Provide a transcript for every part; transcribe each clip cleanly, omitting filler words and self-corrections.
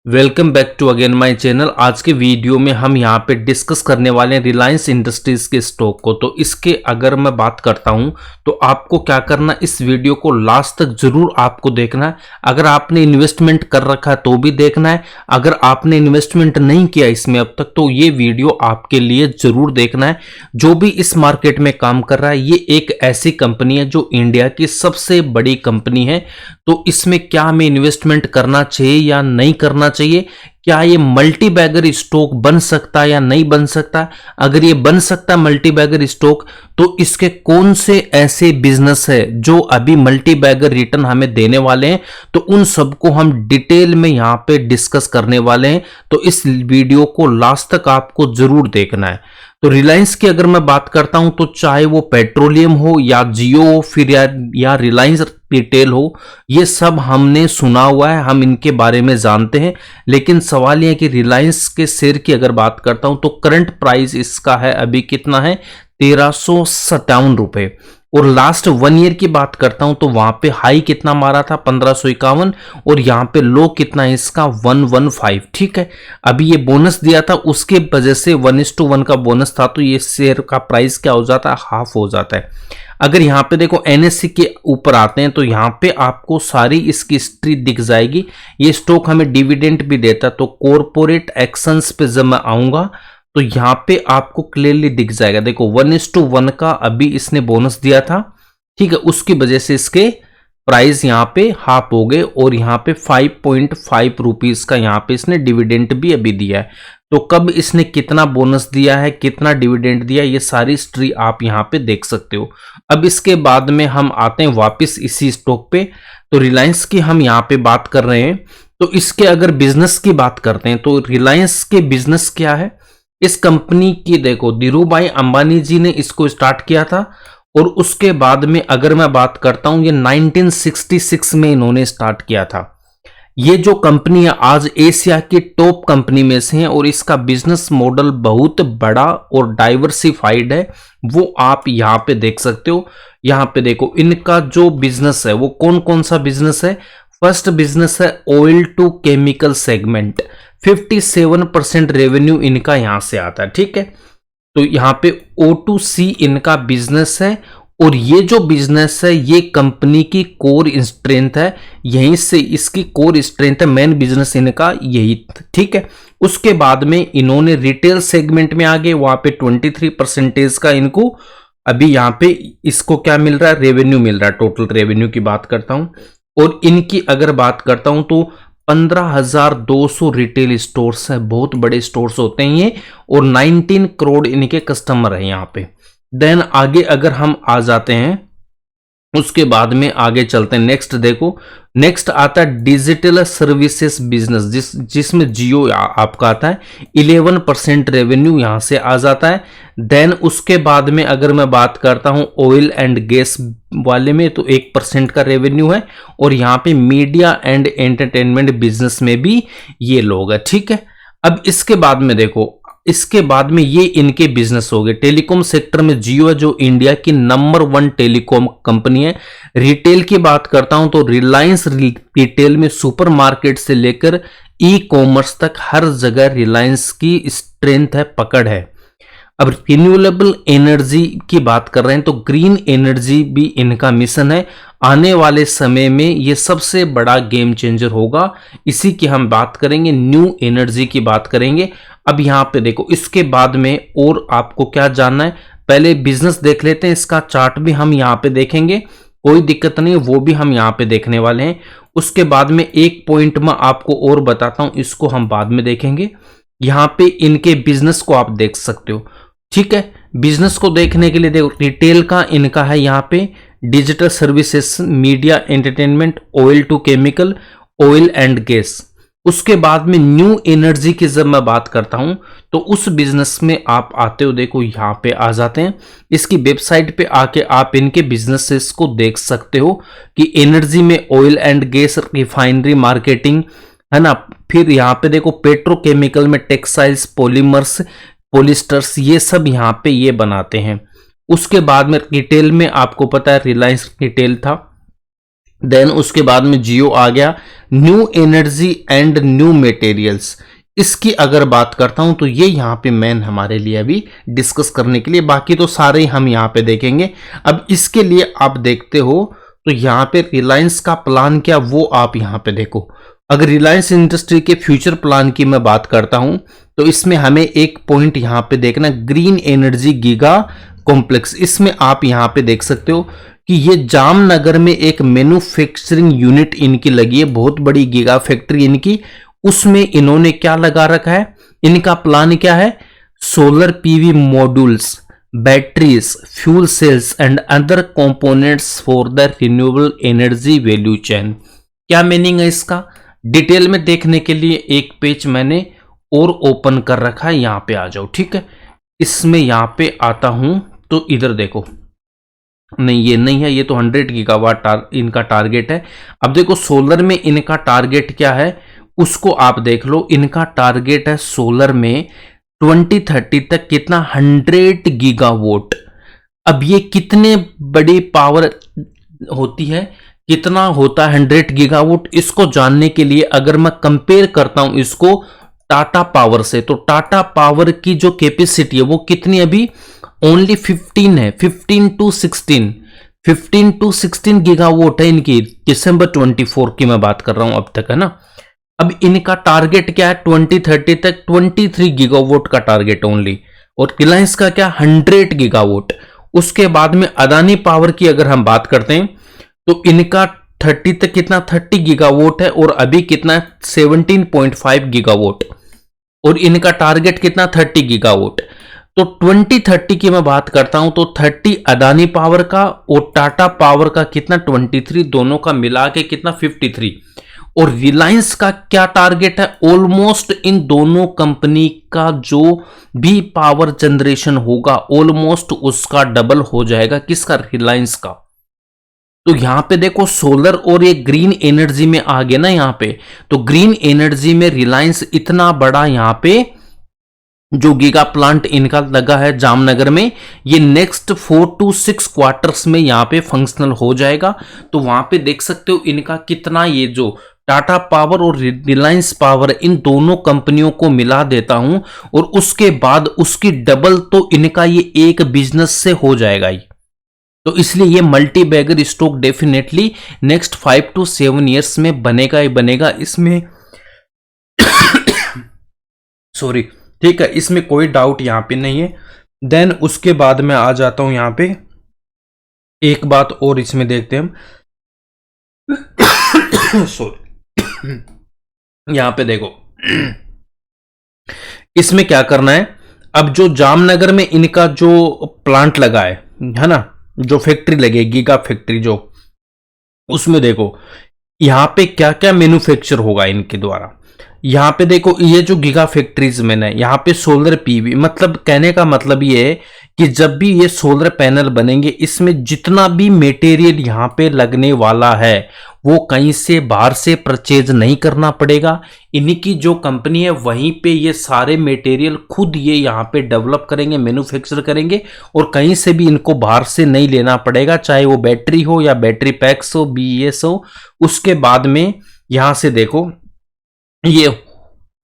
Welcome back to again my channel. आज के video में हम यहाँ पे डिस्कस करने वाले हैं रिलायंस इंडस्ट्रीज के स्टॉक को। तो इसके अगर मैं बात करता हूँ तो आपको क्या करना, इस वीडियो को लास्ट तक जरूर आपको देखना है। अगर आपने इन्वेस्टमेंट कर रखा है तो भी देखना है, अगर आपने इन्वेस्टमेंट नहीं किया इसमें अब तक तो ये वीडियो आपके लिए जरूर देखना है। जो भी इस मार्केट में काम कर रहा है ये एक ऐसी कंपनी है जो इंडिया की सबसे बड़ी कंपनी है। तो इसमें क्या हमें इन्वेस्टमेंट करना चाहिए या नहीं करना चाहिए, क्या ये मल्टी बैगर स्टॉक बन सकता है या नहीं बन सकता, अगर ये बन सकता है मल्टी बैगर स्टॉक तो इसके कौन से ऐसे बिजनेस है जो अभी मल्टी बैगर रिटर्न हमें देने वाले हैं, तो उन सबको हम डिटेल में यहां पे डिस्कस करने वाले हैं। तो इस वीडियो को लास्ट तक आपको जरूर देखना है। तो रिलायंस की अगर मैं बात करता हूं तो चाहे वो पेट्रोलियम हो या जियो हो फिर या रिलायंस रिटेल हो, ये सब हमने सुना हुआ है, हम इनके बारे में जानते हैं। लेकिन सवाल यह है कि रिलायंस के शेयर की अगर बात करता हूं तो करंट प्राइस इसका है अभी कितना है, 1357 रुपए। और लास्ट 1 ईयर की बात करता हूं तो वहां पे हाई कितना मारा था, 1551, और यहां पे लो कितना है इसका, 115। ठीक है, अभी ये बोनस दिया था उसके वजह से 1:1 का बोनस था तो ये शेयर का प्राइस क्या हो जाता है, हाफ हो जाता है। अगर यहाँ पे देखो एनएससी के ऊपर आते हैं तो यहाँ पे आपको सारी इसकी हिस्ट्री दिख जाएगी। ये स्टॉक हमें डिविडेंड भी देता है। तो कॉर्पोरेट एक्शंस पे जब मैं आऊंगा तो यहाँ पे आपको क्लियरली दिख जाएगा। देखो 1:1 का अभी इसने बोनस दिया था, ठीक है, उसकी वजह से इसके प्राइस यहाँ पे हाफ हो गए और यहाँ पे 5.5 रुपीज का यहाँ पे इसने डिविडेंड भी अभी दिया है। तो कब इसने कितना बोनस दिया है, कितना डिविडेंड दिया, ये सारी हिस्ट्री आप यहाँ पे देख सकते हो। अब इसके बाद में हम आते हैं वापस इसी स्टॉक पे। तो रिलायंस की हम यहाँ पे बात कर रहे हैं तो इसके अगर बिजनेस की बात करते हैं तो रिलायंस के बिजनेस क्या है, इस कंपनी की देखो धीरूभाई अंबानी जी ने इसको स्टार्ट किया था और उसके बाद में अगर मैं बात करता हूं ये 1966 में इन्होंने स्टार्ट किया था। ये जो कंपनी है आज एशिया की टॉप कंपनी में से है और इसका बिजनेस मॉडल बहुत बड़ा और डाइवर्सिफाइड है, वो आप यहां पे देख सकते हो। यहां पे देखो इनका जो बिजनेस है वो कौन कौन सा बिजनेस है। फर्स्ट बिजनेस है oil to chemical segment, 57% revenue इनका यहां से आता है। ठीक है, तो यहां पे O2C इनका बिजनेस है और ये जो बिजनेस है ये कंपनी की कोर स्ट्रेंथ है, यहीं से इसकी कोर स्ट्रेंथ है, मेन बिजनेस इनका यही। ठीक है, उसके बाद में इन्होंने रिटेल सेगमेंट में आगे वहां पे 23% का इनको अभी यहाँ पे इसको क्या मिल रहा है, रेवेन्यू मिल रहा है। टोटल रेवेन्यू की बात करता हूं और इनकी अगर बात करता हूं तो 15,200 रिटेल स्टोर्स है, बहुत बड़े स्टोर्स होते हैं ये, और 19 करोड़ इनके कस्टमर है यहाँ पे। देन आगे अगर हम आ जाते हैं उसके बाद में आगे चलते हैं। नेक्स्ट देखो, नेक्स्ट आता है डिजिटल सर्विसेज बिजनेस जिसमें जियो आपका आता है, 11% रेवेन्यू यहां से आ जाता है। देन उसके बाद में अगर मैं बात करता हूं ऑयल एंड गैस वाले में तो 1% का रेवेन्यू है और यहां पे मीडिया एंड एंटरटेनमेंट बिजनेस में भी ये लोग है। ठीक है, अब इसके बाद में देखो, इसके बाद में ये इनके बिजनेस हो गए। टेलीकॉम सेक्टर में जियो है जो इंडिया की नंबर 1 टेलीकॉम कंपनी है। रिटेल की बात करता हूं तो रिलायंस रिटेल में सुपरमार्केट से लेकर ई कॉमर्स तक हर जगह रिलायंस की स्ट्रेंथ है, पकड़ है। अब रिन्यूएबल एनर्जी की बात कर रहे हैं तो ग्रीन एनर्जी भी इनका मिशन है। आने वाले समय में ये सबसे बड़ा गेम चेंजर होगा, इसी की हम बात करेंगे, न्यू एनर्जी की बात करेंगे। अब यहां पे देखो इसके बाद में और आपको क्या जानना है, पहले बिजनेस देख लेते हैं, इसका चार्ट भी हम यहां पे देखेंगे, कोई दिक्कत नहीं, वो भी हम यहां पे देखने वाले हैं। उसके बाद में एक पॉइंट में आपको और बताता हूं, इसको हम बाद में देखेंगे। यहां पे इनके बिजनेस को आप देख सकते हो। ठीक है, बिजनेस को देखने के लिए देखो रिटेल का इनका है यहाँ पे digital services, media entertainment, oil to chemical, oil and gas. उसके बाद में न्यू एनर्जी की जब मैं बात करता हूं तो उस बिजनेस में आप आते हो, देखो यहां पे आ जाते हैं, इसकी वेबसाइट पे आके आप इनके बिजनेसेस को देख सकते हो कि एनर्जी में oil and gas, refinery marketing है ना, फिर यहां पे देखो पेट्रोकेमिकल में टेक्सटाइल्स, पॉलीमर्स, पॉलिस्टर्स, ये सब यहाँ पे ये बनाते हैं। उसके बाद में रिटेल में आपको पता है रिलायंस रिटेल था, देन उसके बाद में जियो आ गया, new energy and new materials. इसकी अगर बात करता हूं तो ये यहां पे मेन हमारे लिए अभी डिस्कस करने के लिए, बाकी तो सारे हम यहां पे देखेंगे। अब इसके लिए आप देखते हो तो यहां पे रिलायंस का प्लान क्या, वो आप यहां पे देखो। अगर रिलायंस इंडस्ट्री के फ्यूचर प्लान की मैं बात करता हूं तो इसमें हमें एक पॉइंट यहां पे देखना, ग्रीन एनर्जी गीगा कॉम्प्लेक्स। इसमें आप यहां पे देख सकते हो कि ये जामनगर में एक मैन्युफैक्चरिंग यूनिट इनकी लगी है, बहुत बड़ी गीगा फैक्ट्री इनकी। उसमें इन्होंने क्या लगा रखा है, इनका प्लान क्या है, solar PV modules, batteries, fuel cells and other components for the renewable energy value chain. क्या मीनिंग है इसका, डिटेल में देखने के लिए एक पेज मैंने और ओपन कर रखा है, यहां पे आ जाओ, ठीक है। इसमें यहां पे आता हूं तो इधर देखो, नहीं ये नहीं है, ये तो 100 गीगावाट इनका टारगेट है। अब देखो सोलर में इनका टारगेट क्या है, उसको आप देख लो। इनका टारगेट है सोलर में 2030 तक कितना, 100 गीगावाट। अब ये कितने बड़ी पावर होती है, कितना होता है 100 गीगावाट, इसको जानने के लिए अगर मैं कंपेयर करता हूं इसको टाटा पावर से, तो टाटा पावर की जो कैपेसिटी है वो कितनी, अभी ओनली 15 है, 15 टू 16 गीगावाट है इनकी। दिसंबर 24 की मैं बात कर रहा हूं अब तक, है ना। अब इनका टारगेट क्या है, 2030 तक 23 गीगावाट का टारगेट ओनली। और रिलायंस का क्या, 100 गीगावाट। उसके बाद में अदानी पावर की अगर हम बात करते हैं तो इनका 30 तक कितना, 30 गीगावाट है, और अभी कितना है, 17.5 गीगावाट। और इनका टारगेट कितना, 30 गीगावाट। तो 2030 की मैं बात करता हूं तो 30 अदानी पावर का और टाटा पावर का कितना, 23, दोनों का मिला के कितना, 53। और रिलायंस का क्या टारगेट है, ऑलमोस्ट इन दोनों कंपनी का जो भी पावर जनरेशन होगा ऑलमोस्ट उसका डबल हो जाएगा, किसका, रिलायंस का। तो यहां पे देखो सोलर और ये ग्रीन एनर्जी में आ गया ना यहां पे, तो ग्रीन एनर्जी में रिलायंस इतना बड़ा यहां पे जो गीगा प्लांट इनका लगा है जामनगर में, ये नेक्स्ट 4 to 6 क्वार्टर्स में यहां पे फंक्शनल हो जाएगा। तो वहां पे देख सकते हो इनका कितना, ये जो टाटा पावर और रिलायंस पावर इन दोनों कंपनियों को मिला देता हूं और उसके बाद उसकी डबल तो इनका ये एक बिजनेस से हो जाएगा ही। तो इसलिए ये multi bagger stock definitely next 5 to 7 years में बनेगा ही बनेगा, इसमें सॉरी, ठीक है, इसमें कोई डाउट यहां पे नहीं है। देन उसके बाद मैं आ जाता हूं यहां पे, एक बात और इसमें देखते हैं हम सॉरी, यहां पे देखो इसमें क्या करना है। अब जो जामनगर में इनका जो प्लांट लगा है ना, जो फैक्ट्री लगी गीगा फैक्ट्री जो, उसमें देखो यहां पे क्या क्या मैन्युफैक्चर होगा इनके द्वारा। यहां पे देखो ये जो गीगा फैक्ट्रीज में ना, यहां पे सोलर पीवी, मतलब कहने का मतलब ये है कि जब भी ये सोलर पैनल बनेंगे इसमें जितना भी मटेरियल यहां पे लगने वाला है वो कहीं से बाहर से परचेज नहीं करना पड़ेगा। इनकी जो कंपनी है वहीं पे ये सारे मटेरियल खुद ये यहाँ पे डेवलप करेंगे, मैन्युफैक्चर करेंगे, और कहीं से भी इनको बाहर से नहीं लेना पड़ेगा, चाहे वो बैटरी हो या बैटरी पैक्स हो, बीईएस हो। उसके बाद में यहां से देखो ये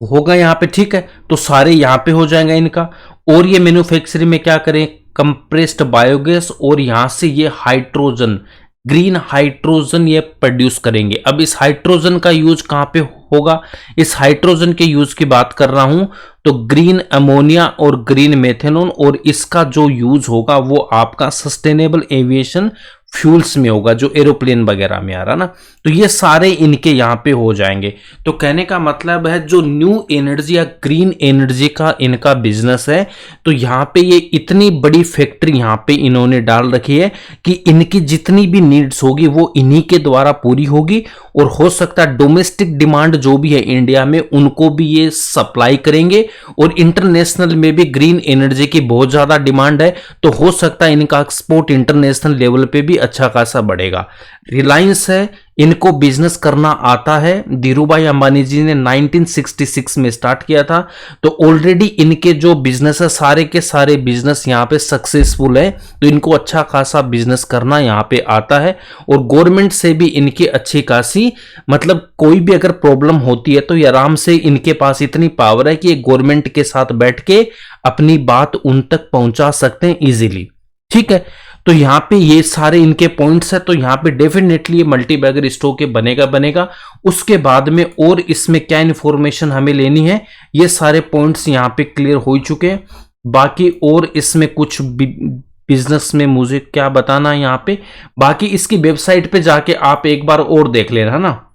होगा यहाँ पे, ठीक है, तो सारे यहाँ पे हो जाएगा इनका। और ये मैन्युफैक्चरिंग में क्या करें, कंप्रेस्ड बायोगैस और यहां से ये हाइड्रोजन, ग्रीन हाइड्रोजन ये प्रोड्यूस करेंगे। अब इस हाइड्रोजन का यूज कहां पे होगा, इस हाइड्रोजन के यूज की बात कर रहा हूं तो ग्रीन अमोनिया और ग्रीन मेथेनॉल, और इसका जो यूज होगा वो आपका सस्टेनेबल एविएशन फ्यूल्स में होगा, जो एरोप्लेन वगैरह में आ रहा ना। तो ये सारे इनके यहां पे हो जाएंगे। तो कहने का मतलब है जो न्यू एनर्जी या ग्रीन एनर्जी का इनका बिजनेस है, तो यहां पे ये इतनी बड़ी फैक्ट्री यहां पे इन्होंने डाल रखी है कि इनकी जितनी भी नीड्स होगी वो इन्हीं के द्वारा पूरी होगी। और हो सकता है डोमेस्टिक डिमांड जो भी है इंडिया में उनको भी ये सप्लाई करेंगे, और इंटरनेशनल में भी ग्रीन एनर्जी की बहुत ज्यादा डिमांड है, तो हो सकता है इनका एक्सपोर्ट इंटरनेशनल लेवल पे भी अच्छा खासा बढ़ेगा। रिलायंस है, इनको बिजनेस करना आता है। धीरूभाई अंबानी जी ने 1966 में स्टार्ट किया था, तो ऑलरेडी इनके जो बिजनेस है सारे के सारे बिजनेस यहाँ पे सक्सेसफुल है, तो इनको अच्छा खासा बिजनेस करना यहाँ पे आता है। और गवर्नमेंट से भी इनकी अच्छी खासी, मतलब कोई भी अगर प्रॉब्लम होती है तो ये आराम से, इनके पास इतनी पावर है कि ये गवर्नमेंट के साथ बैठ के अपनी बात उन तक पहुंचा सकते हैं इजीली। ठीक है, तो यहाँ पे ये सारे इनके पॉइंट्स है, तो यहाँ पे डेफिनेटली ये मल्टी बैगर स्टॉक बनेगा। उसके बाद में और इसमें क्या इंफॉर्मेशन हमें लेनी है, ये सारे पॉइंट्स यहाँ पे क्लियर हो चुके हैं। बाकी और इसमें कुछ बिजनेस में मुझे क्या बताना है यहाँ पे, बाकी इसकी वेबसाइट पे जाके आप एक बार और देख लेना ना,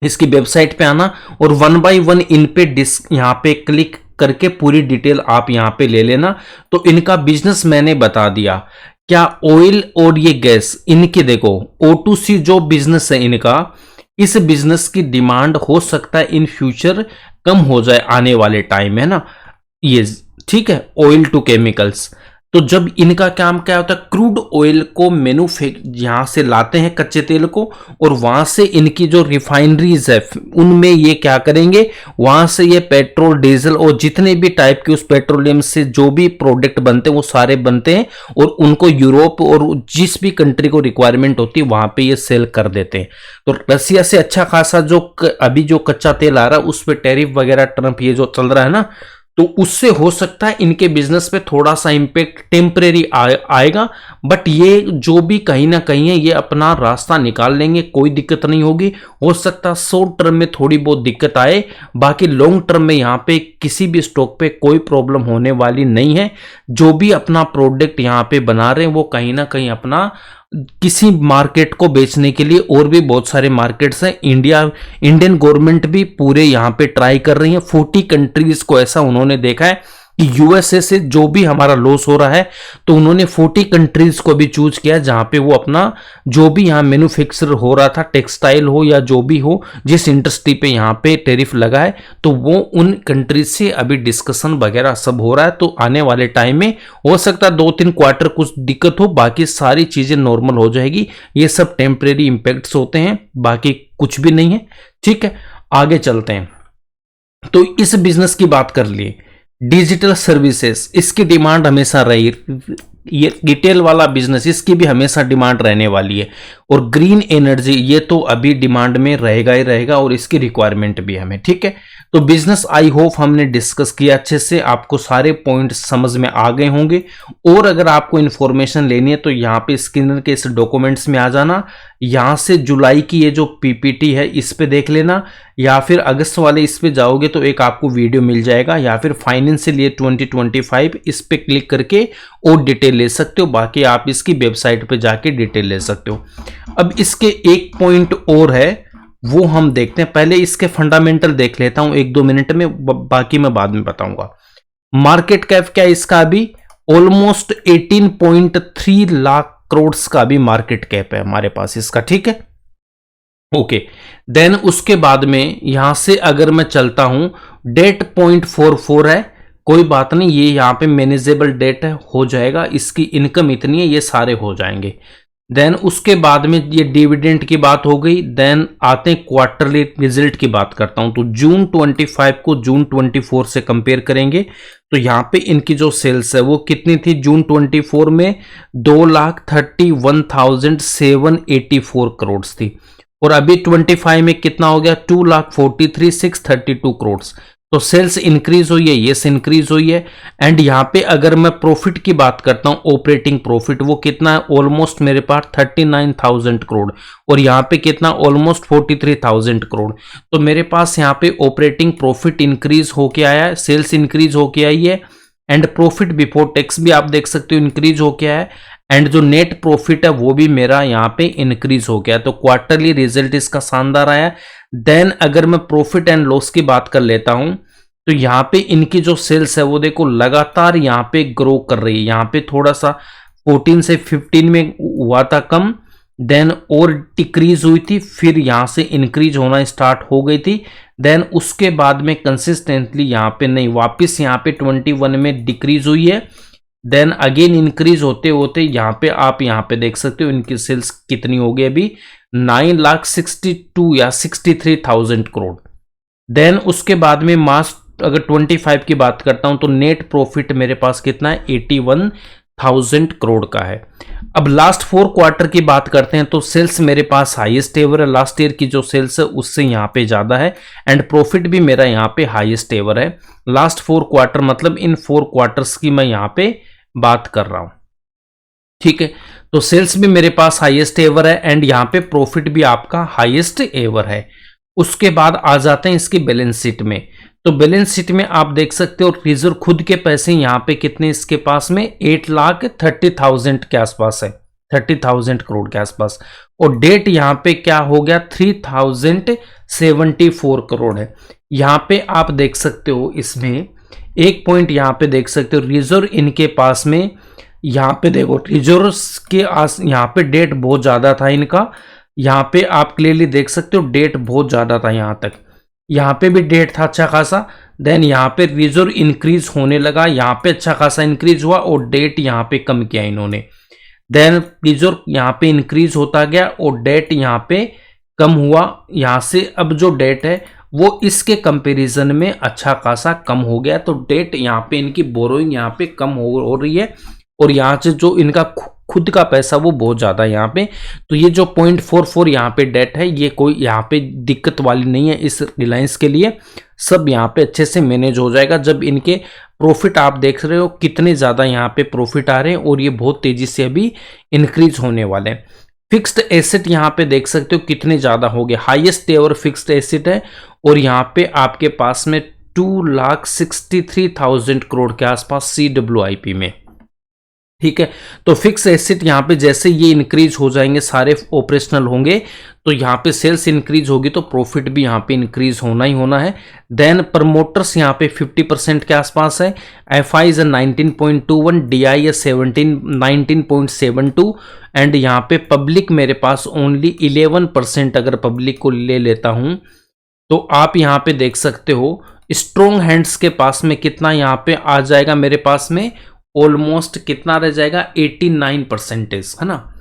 इसकी वेबसाइट पे आना और 1 बाय 1 इन पे यहाँ पे क्लिक करके पूरी डिटेल आप यहाँ पे ले लेना। तो इनका बिजनेस मैंने बता दिया। क्या ऑयल और ये गैस, इनके देखो O2C जो बिजनेस है इनका, इस बिजनेस की डिमांड हो सकता है इन फ्यूचर कम हो जाए आने वाले टाइम है ना, ये ठीक है। ऑयल टू केमिकल्स, तो जब इनका काम क्या होता है, क्रूड ऑयल को यहां से लाते हैं कच्चे तेल को, और वहां से इनकी जो रिफाइनरीज है उनमें ये क्या करेंगे, वहां से ये पेट्रोल डीजल और जितने भी टाइप के उस पेट्रोलियम से जो भी प्रोडक्ट बनते हैं वो सारे बनते हैं, और उनको यूरोप और जिस भी कंट्री को रिक्वायरमेंट होती है वहां पे ये सेल कर देते हैं। तो रसिया से अच्छा खासा जो अभी जो कच्चा तेल आ रहा है उस पर टैरिफ वगैरह ट्रंप ये जो चल रहा है ना, तो उससे हो सकता है इनके बिजनेस पे थोड़ा सा इंपैक्ट टेम्परेरी आएगा, बट ये जो भी कहीं ना कहीं है ये अपना रास्ता निकाल लेंगे, कोई दिक्कत नहीं होगी। हो सकता है शॉर्ट टर्म में थोड़ी बहुत दिक्कत आए, बाकी लॉन्ग टर्म में यहाँ पे किसी भी स्टॉक पे कोई प्रॉब्लम होने वाली नहीं है। जो भी अपना प्रोडक्ट यहाँ पे बना रहे हैं वो कहीं ना कहीं अपना किसी मार्केट को बेचने के लिए, और भी बहुत सारे मार्केट्स हैं, इंडियन गवर्नमेंट भी पूरे यहाँ पे ट्राई कर रही है। 40 कंट्रीज को ऐसा उन्होंने देखा है कि यूएसए से जो भी हमारा लॉस हो रहा है, तो उन्होंने 40 कंट्रीज को भी चूज किया जहां पे वो अपना जो भी यहाँ मैन्युफैक्चर हो रहा था, टेक्सटाइल हो या जो भी हो, जिस इंडस्ट्री पे यहाँ पे टैरिफ लगा है, तो वो उन कंट्रीज से अभी डिस्कशन वगैरह सब हो रहा है। तो आने वाले टाइम में हो सकता है 2-3 क्वार्टर कुछ दिक्कत हो, बाकी सारी चीजें नॉर्मल हो जाएगी। ये सब टेम्परेरी इंपैक्ट्स होते हैं, बाकी कुछ भी नहीं है। ठीक है, आगे चलते हैं। तो इस बिजनेस की बात कर लिए, डिजिटल सर्विसेज, इसकी डिमांड हमेशा रही, ये रिटेल वाला बिजनेस इसकी भी हमेशा डिमांड रहने वाली है। और ग्रीन एनर्जी ये तो अभी डिमांड में रहेगा ही रहेगा, और इसकी रिक्वायरमेंट भी हमें। ठीक है, तो बिजनेस आई होप हमने डिस्कस किया अच्छे से, आपको सारे पॉइंट समझ में आ गए होंगे। और अगर आपको इंफॉर्मेशन लेनी है तो यहाँ पे स्क्रीन के इस डॉक्यूमेंट्स में आ जाना, यहाँ से जुलाई की ये जो पीपीटी है इस पे देख लेना, या फिर अगस्त वाले इस पे जाओगे तो एक आपको वीडियो मिल जाएगा, या फिर फाइनेंशियल ईयर 2025 इस पे क्लिक करके और डिटेल ले सकते हो। बाकी आप इसकी वेबसाइट पे जाके डिटेल ले सकते हो। अब इसके एक पॉइंट और है, वो हम देखते हैं। पहले इसके फंडामेंटल देख लेता हूं 1-2 मिनट में, बाकी मैं बाद में बताऊंगा। मार्केट कैप क्या है इसका, अभी ऑलमोस्ट 18.3 लाख करोड़ का भी मार्केट कैप है हमारे पास इसका। ठीक है, ओके। देन उसके बाद में यहां से अगर मैं चलता हूं, डेट 0.44 है, कोई बात नहीं, ये यहां पे मैनेजेबल डेट हो जाएगा। इसकी इनकम इतनी है, ये सारे हो जाएंगे। देन उसके बाद में ये डिविडेंड की बात हो गई। देन आते हैं क्वार्टरली रिजल्ट की बात करता हूं, तो जून 25 को जून 24 से कंपेयर करेंगे, तो यहां पे इनकी जो सेल्स है वो कितनी थी जून 24 में, 2,31,784 करोड़ थी। और अभी 25 में कितना हो गया, 2,43,632 करोड़। तो सेल्स इंक्रीज हुई है, यस इंक्रीज हुई है। एंड यहां पे अगर मैं प्रॉफिट की बात करता हूं, ऑपरेटिंग प्रॉफिट, वो कितना है, ऑलमोस्ट मेरे पास 39,000 करोड़, और यहां पे कितना, ऑलमोस्ट 43,000 करोड़। तो मेरे पास यहां पे ऑपरेटिंग प्रॉफिट इंक्रीज होके आया है, सेल्स इंक्रीज होके आई है, एंड प्रॉफिट बिफोर टैक्स भी आप देख सकते हो इंक्रीज होके आया है, एंड जो नेट प्रॉफिट है वो भी मेरा यहाँ पे इंक्रीज हो गया। तो क्वार्टरली रिजल्ट इसका शानदार आया। देन अगर मैं प्रॉफिट एंड लॉस की बात कर लेता हूं, तो यहाँ पे इनकी जो सेल्स है वो देखो लगातार यहाँ पे ग्रो कर रही है। यहाँ पे थोड़ा सा 14 से 15 में हुआ था कम, देन और डिक्रीज हुई थी, फिर यहाँ से इंक्रीज होना स्टार्ट हो गई थी। देन उसके बाद में कंसिस्टेंटली यहाँ पे नहीं, वापस यहाँ पे 21 में डिक्रीज हुई है, देन अगेन इंक्रीज होते होते यहाँ पे आप यहाँ पे देख सकते हो इनकी सेल्स कितनी हो गई अभी 9,62 या 63,000 करोड़। देन उसके बाद में मार्च अगर 25 की बात करता हूं तो नेट प्रॉफिट मेरे पास कितना है, 81,000 करोड़ का है। अब लास्ट 4 क्वार्टर की बात करते हैं तो सेल्स मेरे पास हाईएस्ट एवर है, लास्ट ईयर की जो सेल्स है उससे यहां पे ज्यादा है, एंड प्रॉफिट भी मेरा यहां पे हाईएस्ट एवर है। लास्ट 4 क्वार्टर मतलब इन 4 क्वार्टर्स की मैं यहां पे बात कर रहा हूं, ठीक है। तो सेल्स भी मेरे पास हाईएस्ट एवर है एंड यहां पे प्रॉफिट भी आपका हाईएस्ट एवर है। उसके बाद आ जाते हैं इसकी बैलेंस शीट में। तो बैलेंस शीट में आप देख सकते हो रिजर्व खुद के पैसे यहाँ पे कितने इसके पास में 8,30,000 के आसपास है, 30,000 करोड़ के आसपास। और डेट यहाँ पे क्या हो गया, 3,074 करोड़ है। यहाँ पे आप देख सकते हो इसमें एक पॉइंट यहाँ पे देख सकते हो, रिजर्व इनके पास में यहाँ पे देखो रिजर्व के यहाँ पे डेट बहुत ज्यादा था इनका, यहाँ पे आप क्लियरली देख सकते हो डेट बहुत ज्यादा था, यहाँ तक यहाँ पे भी डेट था अच्छा खासा। देन यहाँ पे रिजर्व इंक्रीज होने लगा, यहाँ पे अच्छा खासा इंक्रीज हुआ और डेट यहाँ पे कम किया इन्होंने। देन रिजर्व यहाँ पे इंक्रीज होता गया और डेट यहाँ पे कम हुआ। यहाँ से अब जो डेट है वो इसके कंपैरिजन में अच्छा खासा कम हो गया, तो डेट यहाँ पे इनकी बोरोइंग यहाँ पे कम हो रही है और यहाँ से जो इनका खुद का पैसा वो बहुत ज्यादा है यहाँ पे। तो ये जो 0.44 यहाँ पे डेट है ये कोई यहाँ पे दिक्कत वाली नहीं है इस रिलायंस के लिए, सब यहाँ पे अच्छे से मैनेज हो जाएगा। जब इनके प्रॉफिट आप देख रहे हो कितने ज्यादा यहाँ पे प्रॉफिट आ रहे हैं और ये बहुत तेजी से अभी इंक्रीज होने वाले हैं। फिक्स्ड एसेट यहाँ पे देख सकते हो कितने ज्यादा हो गए, हाईएस्ट एवर फिक्स्ड एसेट है और यहाँ पे आपके पास में 2,63,000 करोड़ के आसपास CWIP में, ठीक है। तो फिक्स एसेट यहाँ पे जैसे ये इंक्रीज हो जाएंगे, सारे ऑपरेशनल होंगे, तो यहाँ पे सेल्स इंक्रीज होगी तो प्रॉफिट भी यहाँ पे इंक्रीज होना ही होना है। देन प्रमोटर्स यहाँ पे 50% के आसपास है, FI इज 19.21, DI है 19.72 एंड यहाँ पे पब्लिक मेरे पास ओनली 11%। अगर पब्लिक को ले लेता हूं तो आप यहाँ पे देख सकते हो स्ट्रॉन्ग हैंड्स के पास में कितना यहाँ पे आ जाएगा, मेरे पास में ऑलमोस्ट कितना रह जाएगा, 89% है ना।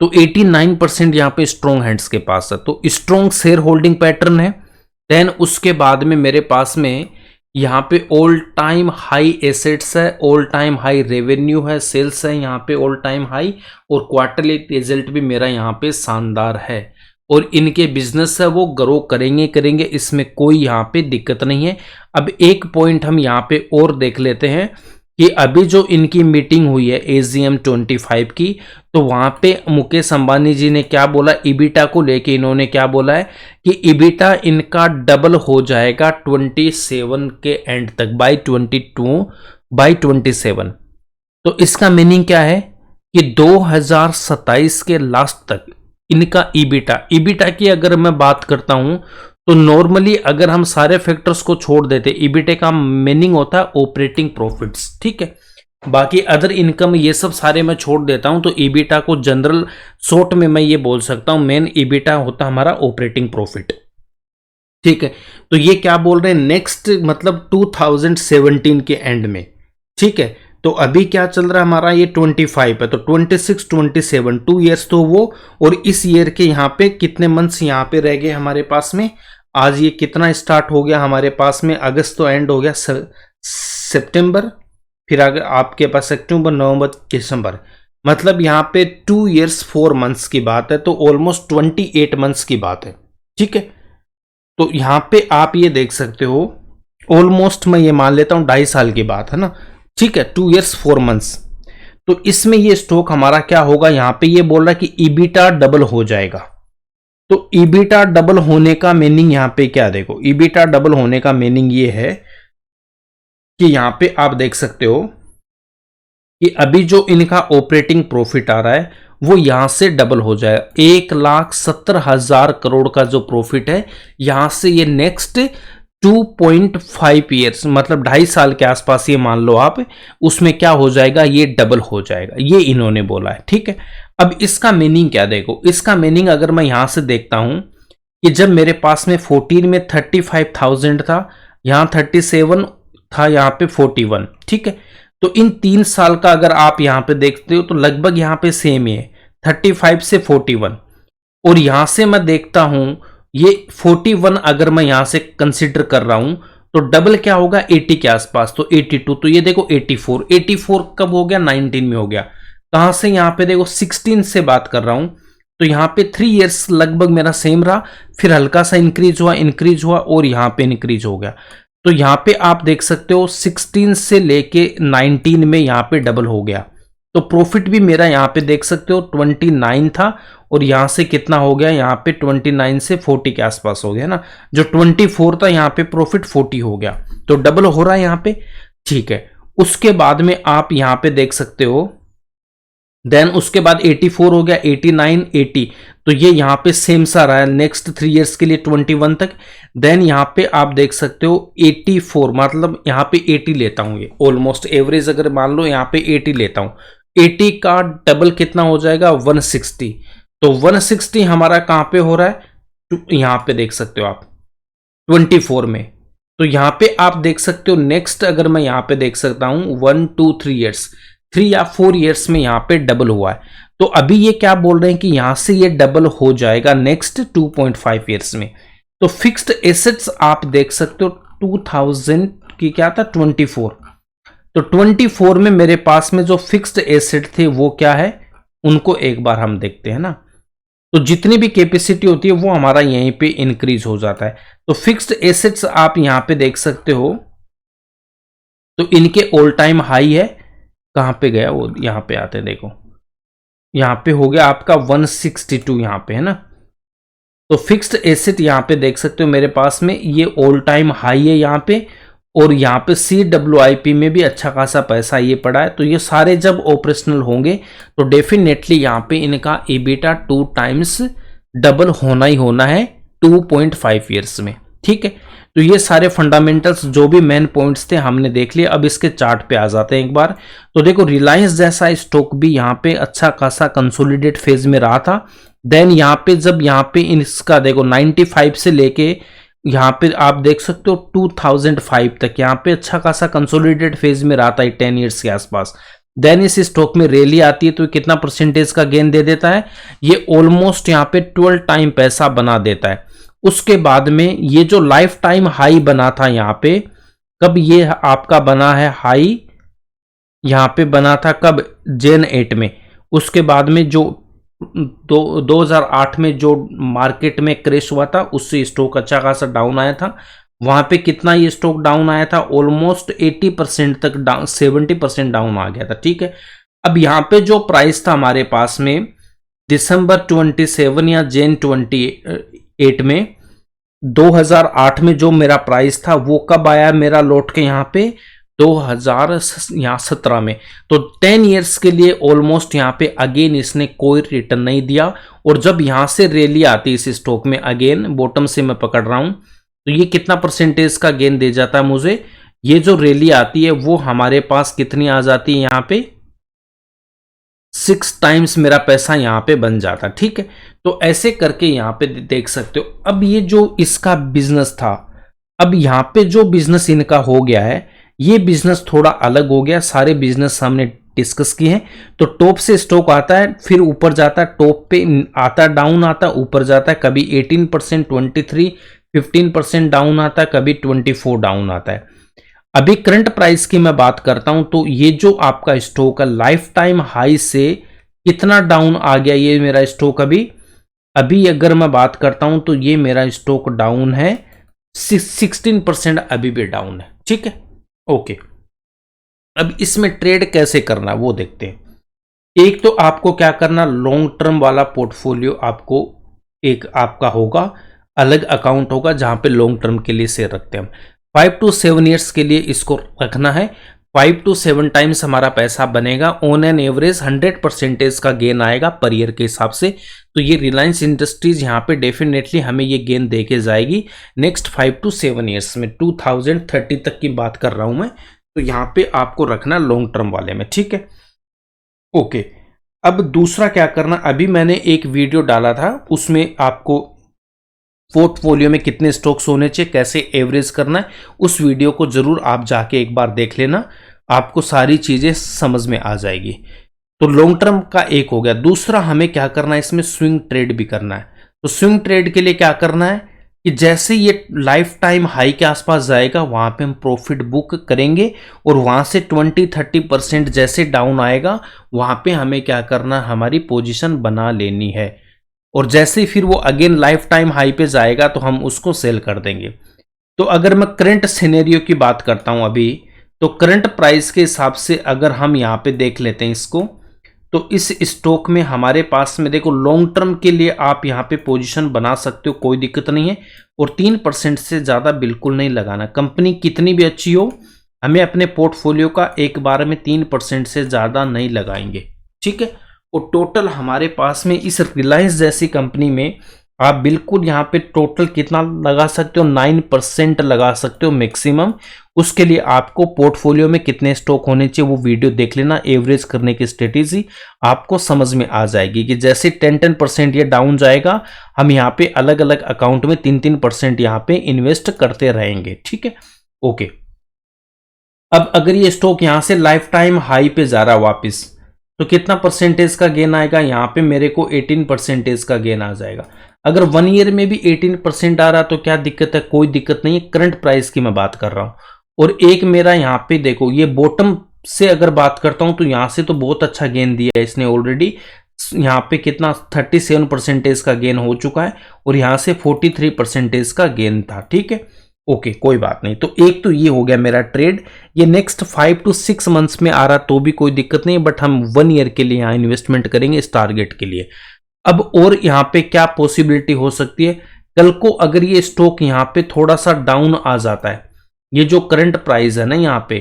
तो 89% यहाँ पे स्ट्रॉन्ग हैंड्स के पास है, तो स्ट्रॉन्ग शेयर होल्डिंग पैटर्न है। देन उसके बाद में मेरे पास में यहाँ पे ऑल टाइम हाई एसेट्स है, ऑल टाइम हाई रेवेन्यू है, सेल्स है यहाँ पे ऑल टाइम हाई और क्वार्टरली रिजल्ट भी मेरा यहाँ पे शानदार है और इनके बिजनेस है वो ग्रो करेंगे, इसमें कोई यहाँ पे दिक्कत नहीं है। अब एक पॉइंट हम यहाँ पे और देख लेते हैं कि अभी जो इनकी मीटिंग हुई है AGM 25 की, तो वहां पे मुकेश अंबानी जी ने क्या बोला, ईबिटा को लेके इन्होंने क्या बोला है कि ईबिटा इनका डबल हो जाएगा 27 के एंड तक, बाय 27। तो इसका मीनिंग क्या है कि 2027 के लास्ट तक इनका ईबिटा की अगर मैं बात करता हूं तो नॉर्मली अगर हम सारे फैक्टर्स को छोड़ देते, ईबिटा का मीनिंग होता है ऑपरेटिंग प्रॉफिट्स, ठीक है। बाकी अदर इनकम ये सब सारे मैं छोड़ देता हूं, तो ईबिटा को जनरल शॉर्ट में मैं ये बोल सकता हूं मेन ईबिटा होता हमारा ऑपरेटिंग प्रॉफिट, ठीक है। तो ये क्या बोल रहे हैं नेक्स्ट मतलब 2017 के एंड में, ठीक है। तो अभी क्या चल रहा है हमारा ये 25 है, तो 26 27 2 ईयर्स तो वो, और इस ईयर के यहाँ पे कितने मंथ्स यहाँ पे रह गए हमारे पास में, आज ये कितना स्टार्ट हो गया हमारे पास में, अगस्त तो एंड हो गया, सितंबर, फिर अगर आपके पास अक्टूबर नवंबर दिसंबर, मतलब यहाँ पे 2 ईयर्स 4 मंथ्स की बात है, तो ऑलमोस्ट 28 मंथ्स की बात है, ठीक है। तो यहाँ पे आप ये देख सकते हो ऑलमोस्ट मैं ये मान लेता हूँ 2.5 साल की बात है ना, ठीक है, 2 ईयर्स 4 मंथ्स। तो इसमें ये स्टॉक हमारा क्या होगा, यहां पे ये बोल रहा है कि ईबिटा डबल हो जाएगा। तो ईबिटा डबल होने का मीनिंग यहां पे क्या, देखो ईबिटा डबल होने का मीनिंग ये है कि यहां पे आप देख सकते हो कि अभी जो इनका ऑपरेटिंग प्रॉफिट आ रहा है वो यहां से डबल हो जाएगा, 1,70,000 करोड़ का जो प्रॉफिट है यहां से ये नेक्स्ट 2.5 ईयर्स मतलब 2.5 साल के आसपास ये मान लो आप, उसमें क्या हो जाएगा, ये डबल हो जाएगा, ये इन्होंने बोला है, ठीक है। अब इसका मीनिंग क्या, देखो इसका मीनिंग अगर मैं यहां से देखता हूं कि जब मेरे पास में 14 में 35,000 था, यहां 37 था, यहां पे 41, ठीक है। तो इन 3 साल का अगर आप यहां पे देखते हो तो लगभग यहां पे सेम ही है, 35 से 41, और यहां से मैं देखता हूं ये 41 अगर मैं यहां से कंसिडर कर रहा हूं तो डबल क्या होगा 80 के आसपास, तो 82, तो ये देखो 84 कब हो गया 19 में हो गया। कहां से यहां पे देखो 16 से बात कर रहा हूं, तो यहां पे 3 इयर्स लगभग मेरा सेम रहा, फिर हल्का सा इंक्रीज हुआ और यहां पे इंक्रीज हो गया। तो यहां पे आप देख सकते हो 16 से लेके 19 में यहां पे डबल हो गया। तो प्रॉफिट भी मेरा यहां पे देख सकते हो 29 था और यहां से कितना हो गया, यहां पे 29 से 40 के आसपास हो गया ना, जो 24 था यहां पे प्रॉफिट 40 हो गया, तो डबल हो रहा है यहां पे। ठीक है, उसके बाद में आप यहां पे देख सकते हो देन उसके बाद 84 हो गया, 89, 80, तो ये यहां पे सेम सा रहा है नेक्स्ट 3 इयर्स के लिए 21 तक। देन यहां पे आप देख सकते हो 84, मतलब यहां पे 80 लेता हूं, ये ऑलमोस्ट एवरेज अगर मान लो यहां पे 80 लेता हूं, 80 का डबल कितना हो जाएगा 160, तो 160 हमारा कहां पे हो रहा है, तो यहां पे देख सकते हो आप 24 में। तो यहां पे आप देख सकते हो नेक्स्ट अगर मैं यहां पे देख सकता हूं 1 2 3 इयर्स, 3 या 4 इयर्स में यहां पे डबल हुआ है। तो अभी ये क्या बोल रहे हैं कि यहां से ये डबल हो जाएगा नेक्स्ट 2.5 इयर्स में। तो फिक्स्ड एसेट्स आप देख सकते हो 2000 की क्या था 24, तो 24 में मेरे पास में जो फिक्स्ड एसेट थे वो क्या है, उनको एक बार हम देखते हैं ना। तो जितनी भी कैपेसिटी होती है वो हमारा यहीं पे इंक्रीज हो जाता है। तो फिक्स्ड एसेट्स आप यहां पे देख सकते हो, तो इनके ऑल टाइम हाई है, कहां पे गया वो, यहां पे आते हैं देखो, यहां पे हो गया आपका 162 यहां पे है ना। तो फिक्स्ड एसेट यहां पे देख सकते हो मेरे पास में ये ऑल टाइम हाई है यहां पे, और यहाँ पे CWIP में भी अच्छा खासा पैसा ये पड़ा है। तो ये सारे जब ऑपरेशनल होंगे तो डेफिनेटली यहाँ पे इनका EBITDA 2 टाइम्स डबल होना ही होना है 2.5 ईयर्स में। ठीक है, तो ये सारे फंडामेंटल्स जो भी मेन पॉइंट्स थे हमने देख लिए। अब इसके चार्ट पे आ जाते हैं एक बार। तो देखो रिलायंस जैसा स्टॉक भी यहाँ पे अच्छा खासा कंसोलिडेट फेज में रहा था। देन यहाँ पे जब यहाँ पे इसका देखो 95 से लेके यहाँ पे आप देख सकते हो 2005 तक यहाँ पे अच्छा खासा कंसोलिडेटेड फेज में रहा था 10 इयर्स के आसपास। देन इस स्टॉक में रैली आती है तो कितना परसेंटेज का गेन दे देता है, ये ऑलमोस्ट यहाँ पे 12 टाइम पैसा बना देता है। उसके बाद में ये जो लाइफ टाइम हाई बना था यहाँ पे, कब ये आपका बना है हाई, यहाँ पे बना था कब Gen 8 में। उसके बाद में जो 2008 में जो मार्केट में क्रैश हुआ था उससे स्टॉक अच्छा खासा डाउन आया था। वहां पे कितना ये स्टॉक डाउन आया था, ऑलमोस्ट 80% तक डाउन, 70% डाउन आ गया था। ठीक है, अब यहाँ पे जो प्राइस था हमारे पास में दिसंबर 27 या Jan 28 में 2008 में जो मेरा प्राइस था वो कब आया मेरा लौट के यहाँ पे 2017 में। तो 10 इयर्स के लिए ऑलमोस्ट यहाँ पे अगेन इसने कोई रिटर्न नहीं दिया। और जब यहाँ से रैली आती है इस स्टॉक में, अगेन बॉटम से मैं पकड़ रहा हूं, तो ये कितना परसेंटेज का गेन दे जाता है मुझे, ये जो रैली आती है वो हमारे पास कितनी आ जाती है यहाँ पे 6 टाइम्स मेरा पैसा यहाँ पे बन जाता। ठीक है, तो ऐसे करके यहाँ पे देख सकते हो। अब ये जो इसका बिजनेस था, अब यहाँ पे जो बिजनेस इनका हो गया है, ये बिजनेस थोड़ा अलग हो गया। सारे बिजनेस हमने डिस्कस किए हैं। तो टॉप से स्टॉक आता है, फिर ऊपर जाता है, टॉप पे आता है, डाउन आता है, ऊपर जाता है, कभी 18%, 23, 15% डाउन आता है, कभी 24 डाउन आता है। अभी करंट प्राइस की मैं बात करता हूं तो ये जो आपका स्टॉक है लाइफ टाइम हाई से कितना डाउन आ गया ये मेरा स्टॉक, अभी अगर मैं बात करता हूं तो ये मेरा स्टॉक डाउन है 16% अभी भी डाउन है। ठीक है, ओके। अब इसमें ट्रेड कैसे करना वो देखते हैं। एक तो आपको क्या करना, लॉन्ग टर्म वाला पोर्टफोलियो आपको एक आपका होगा, अलग अकाउंट होगा जहां पे लॉन्ग टर्म के लिए शेयर रखते हैं हम। 5 to 7 ईयर्स के लिए इसको रखना है। 5 to 7 टाइम्स हमारा पैसा बनेगा, ऑन एन एवरेज 100% का गेन आएगा पर ईयर के हिसाब से। तो ये रिलायंस इंडस्ट्रीज यहाँ पे डेफिनेटली हमें ये गेन दे के जाएगी नेक्स्ट 5 to 7 ईयर्स में। 2030 तक की बात कर रहा हूं मैं, तो यहाँ पे आपको रखना लॉन्ग टर्म वाले में। ठीक है, ओके। अब दूसरा क्या करना, अभी मैंने एक वीडियो डाला था उसमें आपको पोर्टफोलियो में कितने स्टॉक्स होने चाहिए, कैसे एवरेज करना है, उस वीडियो को जरूर आप जाके एक बार देख लेना, आपको सारी चीजें समझ में आ जाएगी। तो लॉन्ग टर्म का एक हो गया। दूसरा हमें क्या करना है, इसमें स्विंग ट्रेड भी करना है। तो स्विंग ट्रेड के लिए क्या करना है कि जैसे ये लाइफ टाइम हाई के आसपास जाएगा वहां पे हम प्रॉफिट बुक करेंगे और वहां से 20-30% जैसे डाउन आएगा वहां पे हमें क्या करना, हमारी पोजीशन बना लेनी है और जैसे फिर वो अगेन लाइफ टाइम हाई पे जाएगा तो हम उसको सेल कर देंगे। तो अगर मैं करंट सिनेरियो की बात करता हूं अभी, तो करंट प्राइस के हिसाब से अगर हम यहाँ पे देख लेते हैं इसको, तो इस स्टॉक में हमारे पास में देखो लॉन्ग टर्म के लिए आप यहाँ पे पोजीशन बना सकते हो, कोई दिक्कत नहीं है। और 3% से ज़्यादा बिल्कुल नहीं लगाना। कंपनी कितनी भी अच्छी हो, हमें अपने पोर्टफोलियो का एक बार में 3% से ज़्यादा नहीं लगाएंगे, ठीक है। और टोटल हमारे पास में इस रिलायंस जैसी कंपनी में आप बिल्कुल यहाँ पे टोटल कितना लगा सकते हो, 9% लगा सकते हो मैक्सिमम। उसके लिए आपको पोर्टफोलियो में कितने स्टॉक होने चाहिए वो वीडियो देख लेना। एवरेज करने की स्ट्रेटेजी आपको समझ में आ जाएगी कि जैसे 10-10% ये डाउन जाएगा, हम यहाँ पे अलग अलग अकाउंट में 3-3% यहाँ पे इन्वेस्ट करते रहेंगे, ठीक है, ओके। अब अगर ये स्टॉक यहाँ से लाइफ टाइम हाई पे जा रहा वापिस, तो कितना परसेंटेज का गेन आएगा, यहाँ पे मेरे को 18% का गेन आ जाएगा। अगर 1 ईयर में भी 18% आ रहा तो क्या दिक्कत है, कोई दिक्कत नहीं है। करंट प्राइस की मैं बात कर रहा हूं। और एक मेरा यहाँ पे देखो ये बॉटम से अगर बात करता हूं तो यहां से तो बहुत अच्छा गेन दिया है इसने ऑलरेडी। यहाँ पे कितना 37% का गेन हो चुका है और यहां से 43% का गेन था, ठीक है, ओके, कोई बात नहीं। तो एक तो ये हो गया मेरा ट्रेड। ये नेक्स्ट 5 to 6 मंथ्स में आ रहा तो भी कोई दिक्कत नहीं, बट हम 1 ईयर के लिए यहाँ इन्वेस्टमेंट करेंगे इस टारगेट के लिए। अब और यहाँ पे क्या पॉसिबिलिटी हो सकती है, कल को अगर ये स्टॉक यहाँ पे थोड़ा सा डाउन आ जाता है, ये जो करंट प्राइस है ना यहाँ पे,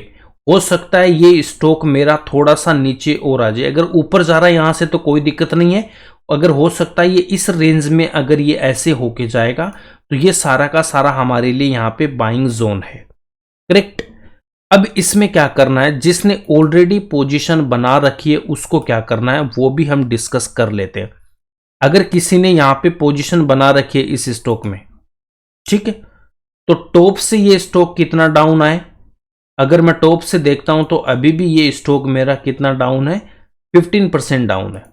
हो सकता है ये स्टॉक मेरा थोड़ा सा नीचे और आ जाए। अगर ऊपर जा रहा है यहाँ से तो कोई दिक्कत नहीं है, अगर हो सकता है ये इस रेंज में अगर ये ऐसे होके जाएगा तो ये सारा का सारा हमारे लिए यहाँ पे बाइंग जोन है, करेक्ट। अब इसमें क्या करना है, जिसने ऑलरेडी पोजीशन बना रखी है उसको क्या करना है वो भी हम डिस्कस कर लेते हैं। अगर किसी ने यहां पे पोजीशन बना रखी है इस स्टॉक में, ठीक है, तो टॉप से ये स्टॉक कितना डाउन आए, अगर मैं टॉप से देखता हूं तो अभी भी ये स्टॉक मेरा कितना डाउन है, 15% डाउन है।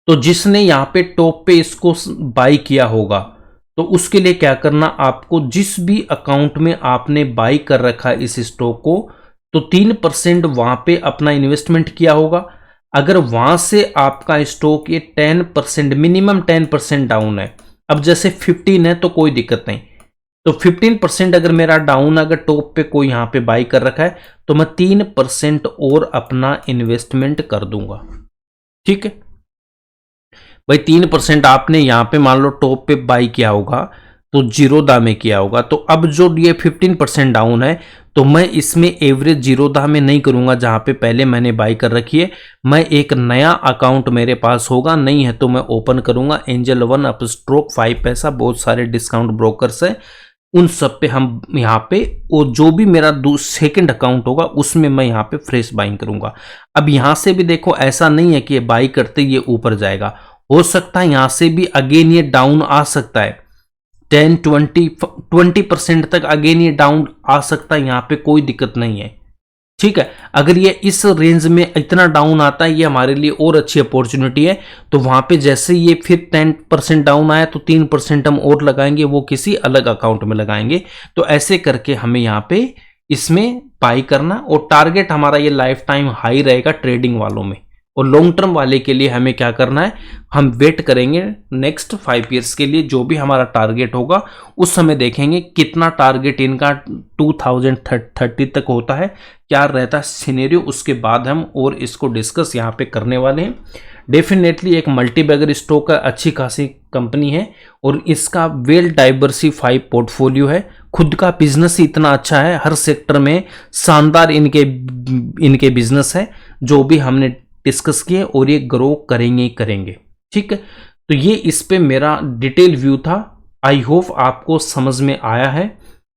तो जिसने यहां पे टॉप पे इसको बाई किया होगा तो उसके लिए क्या करना, आपको जिस भी अकाउंट में आपने बाई कर रखा है इस स्टॉक को, तो 3% वहां पे अपना इन्वेस्टमेंट किया होगा। अगर वहां से आपका स्टॉक ये 10% मिनिमम 10% डाउन है, अब जैसे 15 है तो कोई दिक्कत नहीं, तो 15% अगर मेरा डाउन, अगर टॉप पे कोई यहां पे बाई कर रखा है तो मैं 3% और अपना इन्वेस्टमेंट कर दूंगा, ठीक है भाई। 3% आपने यहां पे मान लो टॉप पे बाई किया होगा तो जीरोधा में किया होगा, तो अब जो ये 15% डाउन है तो मैं इसमें एवरेज जीरोधा में नहीं करूंगा जहां पे पहले मैंने बाई कर रखी है। मैं एक नया अकाउंट मेरे पास होगा, नहीं है तो मैं ओपन करूंगा एंजल वन, अपस्ट्रोक, 5 पैसा, बहुत सारे डिस्काउंट ब्रोकर्स है, उन सब पे हम यहाँ पे, और जो भी मेरा सेकंड अकाउंट होगा उसमें मैं यहाँ पे फ्रेश बाइंग करूंगा। अब यहाँ से भी देखो ऐसा नहीं है कि ये बाई करते ये ऊपर जाएगा, हो सकता है यहाँ से भी अगेन ये डाउन आ सकता है, 10-20% तक अगेन ये डाउन आ सकता है, यहाँ पे कोई दिक्कत नहीं है, ठीक है। अगर ये इस रेंज में इतना डाउन आता है, ये हमारे लिए और अच्छी अपॉर्चुनिटी है। तो वहां पे जैसे ये फिर 10% डाउन आया तो 3% हम और लगाएंगे, वो किसी अलग अकाउंट में लगाएंगे। तो ऐसे करके हमें यहाँ पे इसमें बाई करना, और टारगेट हमारा ये लाइफ टाइम हाई रहेगा ट्रेडिंग वालों में। और लॉन्ग टर्म वाले के लिए हमें क्या करना है, हम वेट करेंगे नेक्स्ट 5 ईयर्स के लिए, जो भी हमारा टारगेट होगा उस समय देखेंगे कितना टारगेट इनका 2030 तक होता है, क्या रहता है सिनेरियो, उसके बाद हम और इसको डिस्कस यहाँ पे करने वाले हैं। डेफिनेटली एक मल्टीबैगर स्टॉक है, अच्छी खासी कंपनी है और इसका वेल डाइवर्सिफाइड पोर्टफोलियो है, खुद का बिजनेस ही इतना अच्छा है, हर सेक्टर में शानदार इनके बिजनेस है जो भी हमने डिस्कस किए, और ये ग्रो करेंगे ही करेंगे, ठीक है। तो ये इस पे मेरा डिटेल व्यू था। आई होप आपको समझ में आया है,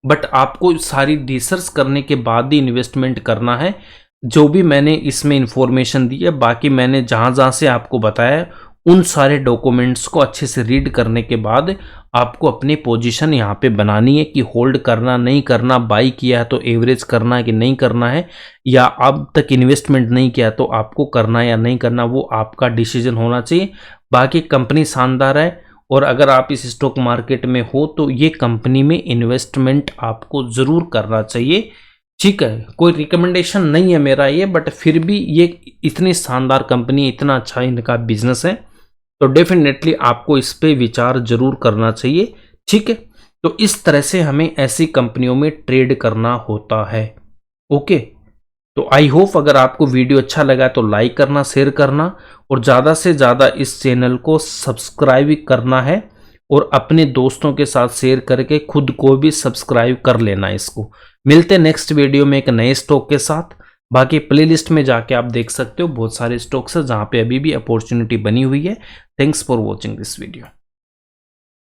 बट आपको सारी रिसर्च करने के बाद ही इन्वेस्टमेंट करना है। जो भी मैंने इसमें इंफॉर्मेशन दी है, बाकी मैंने जहां जहां से आपको बताया उन सारे डॉक्यूमेंट्स को अच्छे से रीड करने के बाद आपको अपनी पोजीशन यहाँ पे बनानी है कि होल्ड करना नहीं करना, बाई किया है तो एवरेज करना है कि नहीं करना है, या अब तक इन्वेस्टमेंट नहीं किया तो आपको करना है या नहीं करना, वो आपका डिसीजन होना चाहिए। बाकी कंपनी शानदार है और अगर आप इस स्टॉक मार्केट में हो तो ये कंपनी में इन्वेस्टमेंट आपको ज़रूर करना चाहिए। ठीक है, कोई रिकमेंडेशन नहीं है मेरा ये, बट फिर भी ये इतनी शानदार कंपनी, इतना अच्छा इनका बिजनेस है, तो डेफिनेटली आपको इस पे विचार जरूर करना चाहिए। ठीक है, तो इस तरह से हमें ऐसी कंपनियों में ट्रेड करना होता है। ओके, तो आई होप अगर आपको वीडियो अच्छा लगा तो लाइक करना, शेयर करना और ज़्यादा से ज़्यादा इस चैनल को सब्सक्राइब करना है और अपने दोस्तों के साथ शेयर करके खुद को भी सब्सक्राइब कर लेना इसको। मिलते हैं नेक्स्ट वीडियो में एक नए स्टॉक के साथ। बाकी प्लेलिस्ट में जाके आप देख सकते हो, बहुत सारे स्टॉक्स है जहाँ पे अभी भी अपॉर्चुनिटी बनी हुई है। Thanks for watching this video.